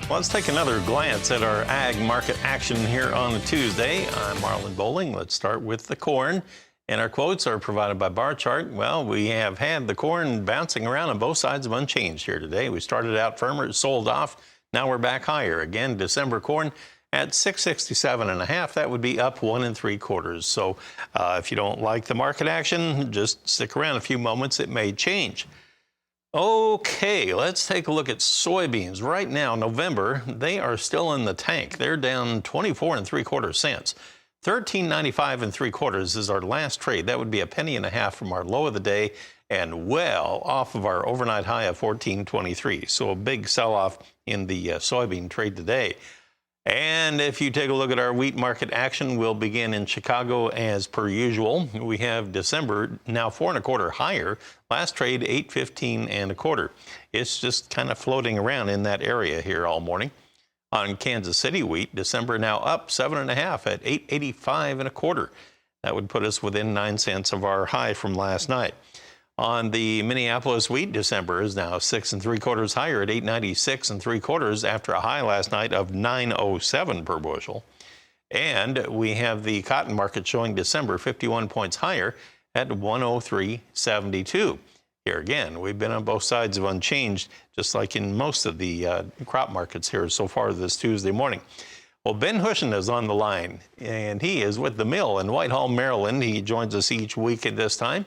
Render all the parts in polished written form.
Let's take another glance at our ag market action here on a Tuesday. I'm Marlin Bohling. Let's start with the corn. And our quotes are provided by Bar Chart. Well, we have had the corn bouncing around on both sides of unchanged here today. We started out firmer, sold off. Now we're back higher. Again, December corn at 667.5. That would be up 1 3/4. So if you don't like the market action, just stick around a few moments. It may change. Okay, let's take a look at soybeans. Right now, November, they are still in the tank. They're down 24 3/4 cents. 13.95 3/4 is our last trade. That would be a penny and a half from our low of the day and well off of our overnight high of 14.23. So a big sell-off in the soybean trade today. And if you take a look at our wheat market action, we'll begin in Chicago as per usual. We have December now 4 1/4 higher. Last trade 8.15 1/4. It's just kind of floating around in that area here all morning. On Kansas City wheat, December now up 7.5 at 8.85 1/4. That would put us within 9 cents of our high from last night. On the Minneapolis wheat, December is now 6 3/4 higher at 8.96 3/4 after a high last night of 9.07 per bushel. And we have the cotton market showing December 51 points higher at 103.72. Here again, we've been on both sides of unchanged, just like in most of the crop markets here so far this Tuesday morning. Well, Ben Hushon is on the line, and he is with the mill in Whitehall, Maryland. He joins us each week at this time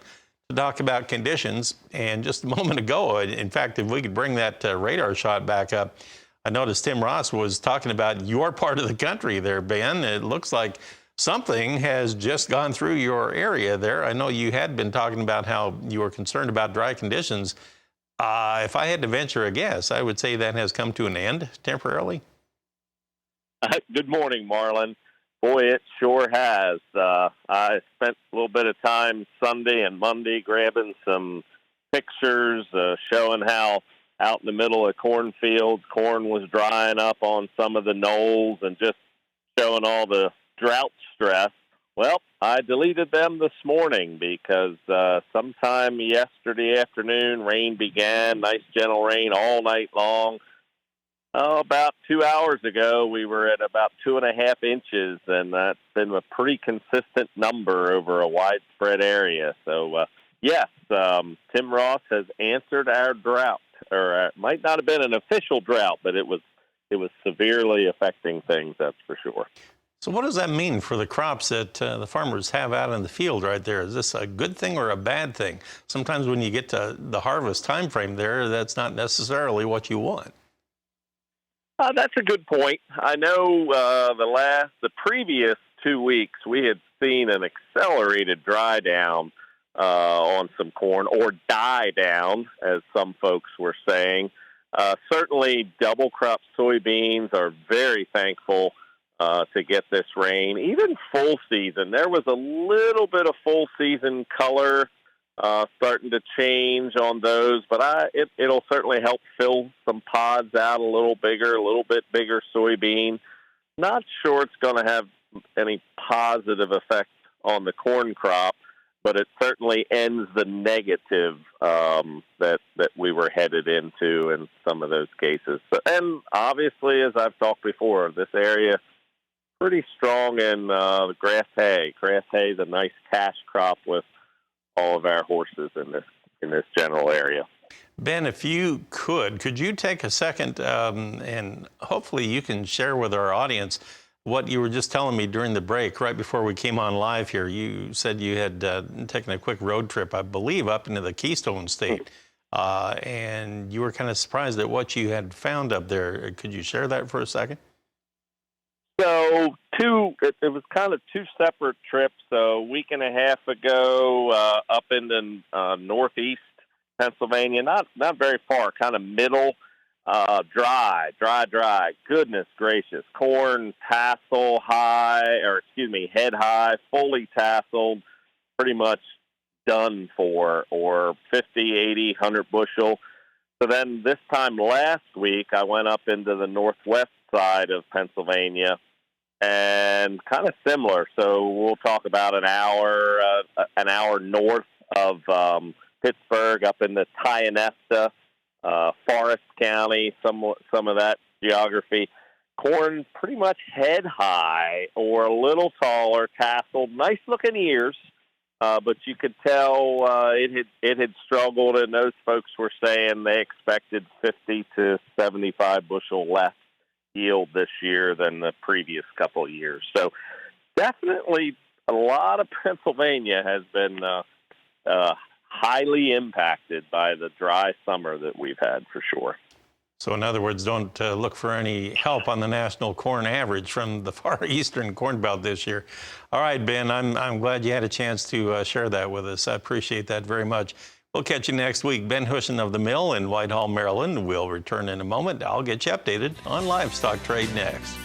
to talk about conditions. And just a moment ago, in fact, if we could bring that radar shot back up, I noticed Tim Ross was talking about your part of the country there, Ben. It looks like something has just gone through your area there. I know you had been talking about how you were concerned about dry conditions. If I had to venture a guess, I would say that has come to an end temporarily. Good morning, Marlin. Boy, it sure has. I spent a little bit of time Sunday and Monday grabbing some pictures showing how out in the middle of cornfields, corn was drying up on some of the knolls and just showing all the drought stress. Well, I deleted them this morning because sometime yesterday afternoon, rain began, nice gentle rain all night long. About 2 hours ago, we were at about 2.5 inches, and that's been a pretty consistent number over a widespread area. So, yes, Tim Ross has answered our drought, or it might not have been an official drought, but it was severely affecting things, that's for sure. So what does that mean for the crops that the farmers have out in the field right there? Is this a good thing or a bad thing? Sometimes when you get to the harvest time frame there, that's not necessarily what you want. That's a good point. I know the previous 2 weeks we had seen an accelerated dry down on some corn, or die down, as some folks were saying. Certainly, double crop soybeans are very thankful to get this rain. Even full season, there was a little bit of full season color starting to change on those, but it'll certainly help fill some pods out a little bit bigger soybean. Not sure it's going to have any positive effect on the corn crop, but it certainly ends the negative that we were headed into in some of those cases. And obviously, as I've talked before, this area pretty strong in grass hay. Grass hay is a nice cash crop with all of our horses in this general area. Ben, if you could you take a second and hopefully you can share with our audience what you were just telling me during the break right before we came on live here. You said you had taken a quick road trip, I believe, up into the Keystone State, and you were kind of surprised at what you had found up there. Could you share that for a second? So it was kind of two separate trips. A week and a half ago, up into northeast Pennsylvania, not very far, kind of middle, dry. Goodness gracious, corn tassel high, head high, fully tasseled, pretty much done for, or 50, 80, 100 bushel. So then this time last week, I went up into the northwest side of Pennsylvania, and kind of similar. So we'll talk about an hour north of Pittsburgh, up in the Tionesta Forest County, some of that geography. Corn pretty much head high or a little taller, tasseled, nice looking ears, but you could tell it had struggled, and those folks were saying they expected 50 to 75 bushel less yield this year than the previous couple of years. So definitely a lot of Pennsylvania has been highly impacted by the dry summer that we've had, for sure. So in other words, don't look for any help on the national corn average from the far eastern corn belt this year. All right, Ben, I'm glad you had a chance to share that with us. I appreciate that very much. We'll catch you next week. Ben Hushon of the Mill in Whitehall, Maryland will return in a moment. I'll get you updated on livestock trade next.